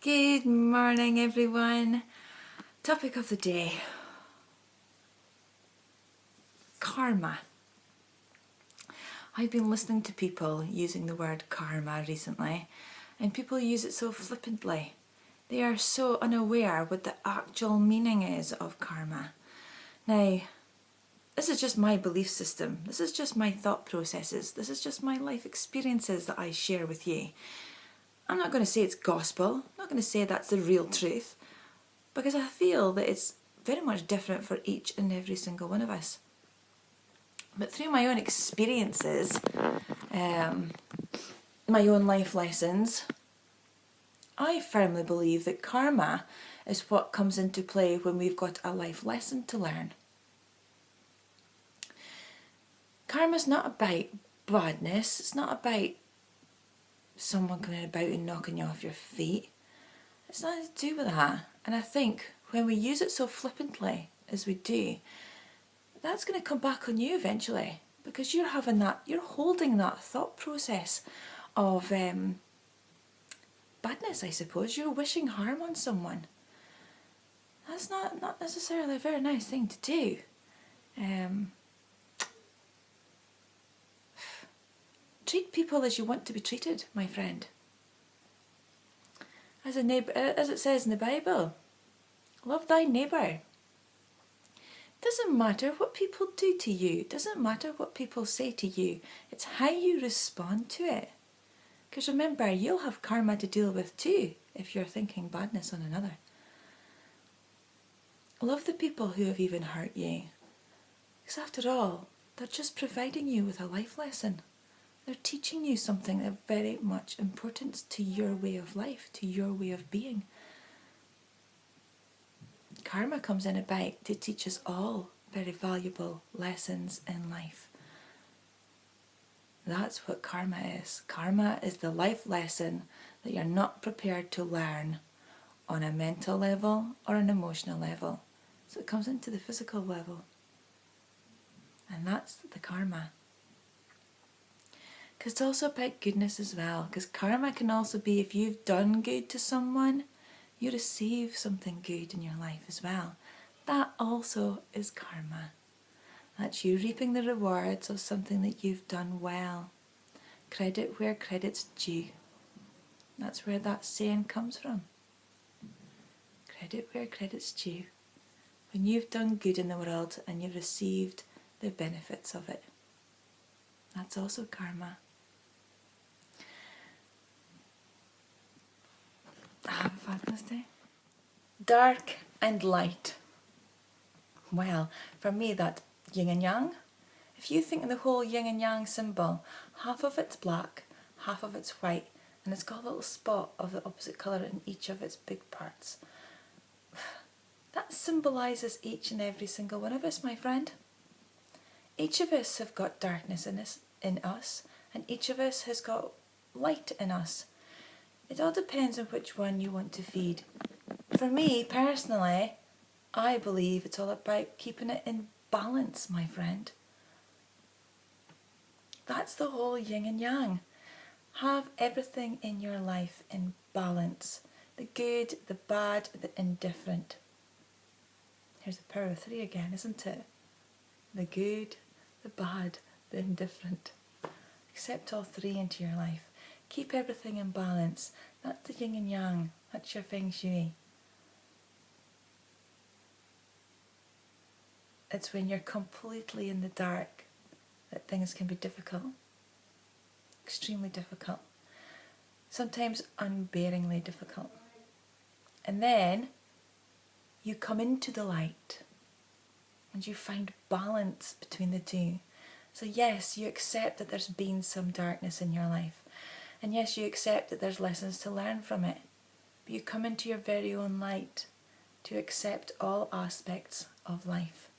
Good morning, everyone. Topic of the day: karma. I've been listening to people using the word karma recently, and people use it so flippantly. They are so unaware what the actual meaning is of karma. Now, this is just my belief system. This is just my thought processes. This is just my life experiences that I share with you. I'm not going to say it's gospel. I'm not going to say that's the real truth, because I feel that it's very much different for each and every single one of us. But through my own experiences, my own life lessons, I firmly believe that karma is what comes into play when we've got a life lesson to learn. Karma's not about badness. It's not about someone coming about and knocking you off your feet. It's nothing to do with that. And I think when we use it so flippantly as we do, that's going to come back on you eventually, because you're holding that thought process of badness, I suppose. You're wishing harm on someone. That's not necessarily a very nice thing to do. Treat people as you want to be treated, my friend. As it says in the Bible, love thy neighbour. Doesn't matter what people do to you. Doesn't matter what people say to you. It's how you respond to it. Because remember, you'll have karma to deal with too if you're thinking badness on another. Love the people who have even hurt you. Because after all, they're just providing you with a life lesson. They're teaching you something that's very much important to your way of life, to your way of being. Karma comes in about to teach us all very valuable lessons in life. That's what karma is. Karma is the life lesson that you're not prepared to learn on a mental level or an emotional level. So it comes into the physical level. And that's the karma. Because it's also about goodness as well. Because karma can also be, if you've done good to someone, you receive something good in your life as well. That also is karma. That's you reaping the rewards of something that you've done well. Credit where credit's due. That's where that saying comes from. Credit where credit's due. When you've done good in the world and you've received the benefits of it. That's also karma. Have a fabulous day. Dark and light. Well, for me that's yin and yang. If you think of the whole yin and yang symbol, half of it's black, half of it's white, and it's got a little spot of the opposite colour in each of its big parts. That symbolises each and every single one of us, my friend. Each of us have got darkness in us, and each of us has got light in us. It all depends on which one you want to feed. For me, personally, I believe it's all about keeping it in balance, my friend. That's the whole yin and yang. Have everything in your life in balance. The good, the bad, the indifferent. Here's the power of three again, isn't it? The good, the bad, the indifferent. Accept all three into your life. Keep everything in balance. That's the yin and yang. That's your feng shui. It's when you're completely in the dark that things can be difficult. Extremely difficult. Sometimes unbearingly difficult. And then you come into the light and you find balance between the two. So yes, you accept that there's been some darkness in your life. And yes, you accept that there's lessons to learn from it. But you come into your very own light to accept all aspects of life.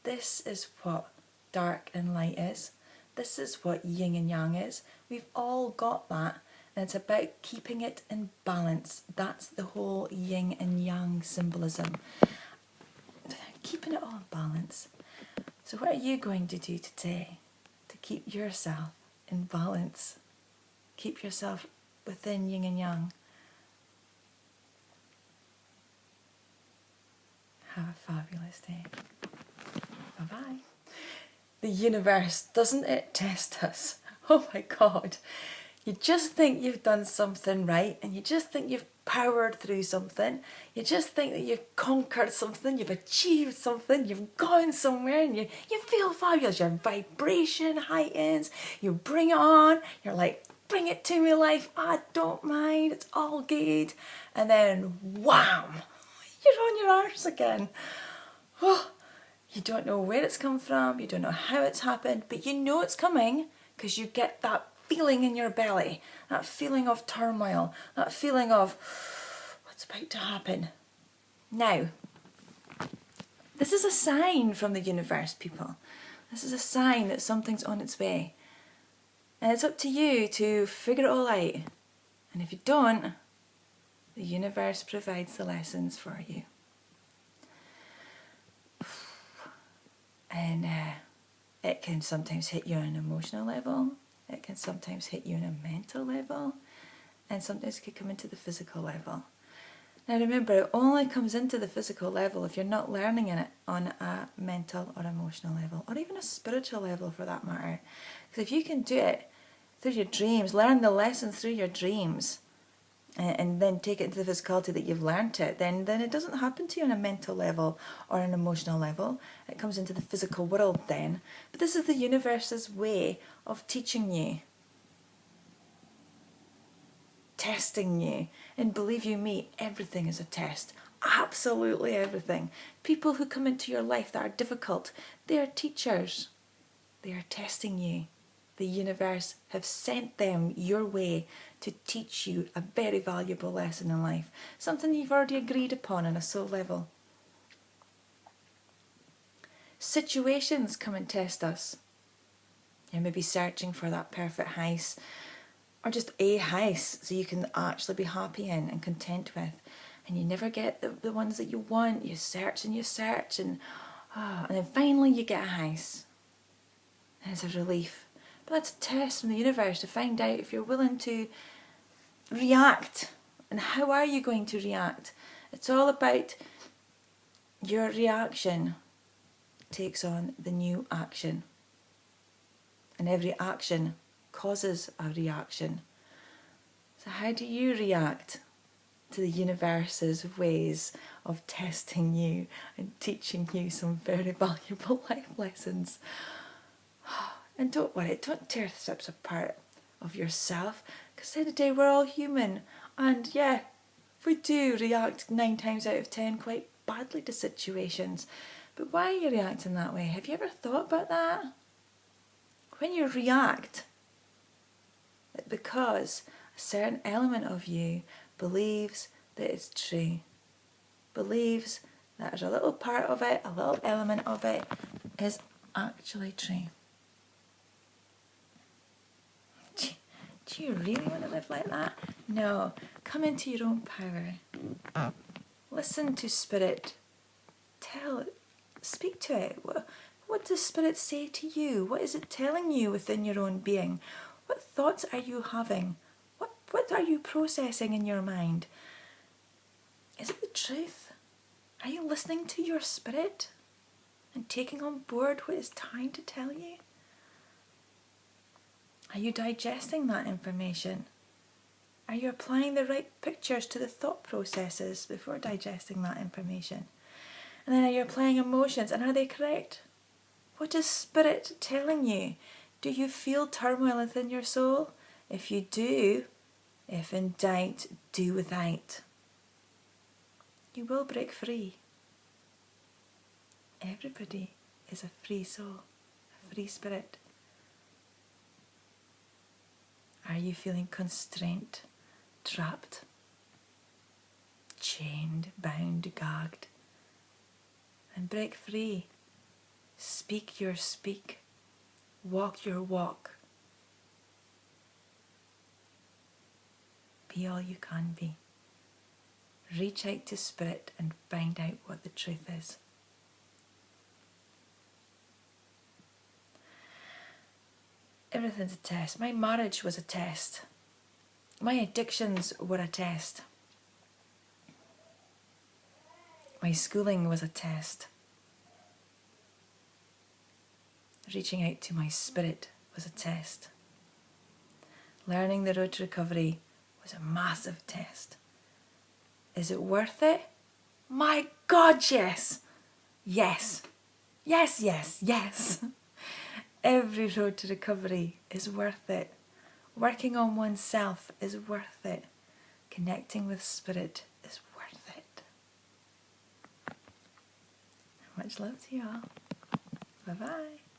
This is what dark and light is. This is what yin and yang is. We've all got that. And it's about keeping it in balance. That's the whole yin and yang symbolism. Keeping it all in balance. So what are you going to do today to keep yourself in balance? Keep yourself within Yin and Yang. Have a fabulous day. Bye-bye. The universe, doesn't it test us? Oh my God. You just think you've done something right, and you just think you've powered through something. You just think that you've conquered something, you've achieved something, you've gone somewhere, and you feel fabulous. Your vibration heightens, you bring it on, you're like, bring it to me, life, I don't mind, it's all good. And then wham, you're on your arse again. Oh, you don't know where it's come from, you don't know how it's happened, but you know it's coming because you get that feeling in your belly, that feeling of turmoil, that feeling of what's about to happen. Now, this is a sign from the universe, people. This is a sign that something's on its way. And it's up to you to figure it all out. And if you don't, the universe provides the lessons for you. And it can sometimes hit you on an emotional level. It can sometimes hit you on a mental level. And sometimes it can come into the physical level. Now remember, it only comes into the physical level if you're not learning it on a mental or emotional level, or even a spiritual level for that matter. Because if you can do it through your dreams, learn the lessons through your dreams, and then take it into the physicality that you've learnt it, then it doesn't happen to you on a mental level or an emotional level. It comes into the physical world then. But this is the universe's way of teaching you, testing you. And believe you me, everything is a test. Absolutely everything. People who come into your life that are difficult, they are teachers. They are testing you. The universe have sent them your way to teach you a very valuable lesson in life. Something you've already agreed upon on a soul level. Situations come and test us. You may be searching for that perfect house, or just a house so you can actually be happy in and content with. And you never get the ones that you want. You search, and then finally you get a house. And it's a relief. But that's a test from the universe to find out if you're willing to react. And how are you going to react? It's all about your reaction takes on the new action. And every action causes a reaction. So how do you react to the universe's ways of testing you and teaching you some very valuable life lessons? And don't worry, don't tear strips apart of yourself, because at the end of the day we're all human, and yeah, we do react 9 times out of 10 quite badly to situations. But why are you reacting that way? Have you ever thought about that? When you react, it's because a certain element of you believes that it's true, believes that there's a little part of it, a little element of it is actually true. Do you really want to live like that? No. Come into your own power. Listen to Spirit. Speak to it. What does Spirit say to you? What is it telling you within your own being? What thoughts are you having? What are you processing in your mind? Is it the truth? Are you listening to your spirit and taking on board what it's trying to tell you? Are you digesting that information? Are you applying the right pictures to the thought processes before digesting that information? And then are you applying emotions, and are they correct? What is Spirit telling you? Do you feel turmoil within your soul? If you do, if in doubt, do without. You will break free. Everybody is a free soul, a free spirit. Are you feeling constrained, trapped, chained, bound, gagged? And break free. Speak your speak. Walk your walk. Be all you can be. Reach out to Spirit and find out what the truth is. Everything's a test. My marriage was a test. My addictions were a test. My schooling was a test. Reaching out to my spirit was a test. Learning the road to recovery was a massive test. Is it worth it? My God, yes! Yes. Yes, yes, yes. Every road to recovery is worth it. Working on oneself is worth it. Connecting with spirit is worth it. Much love to you all. Bye-bye.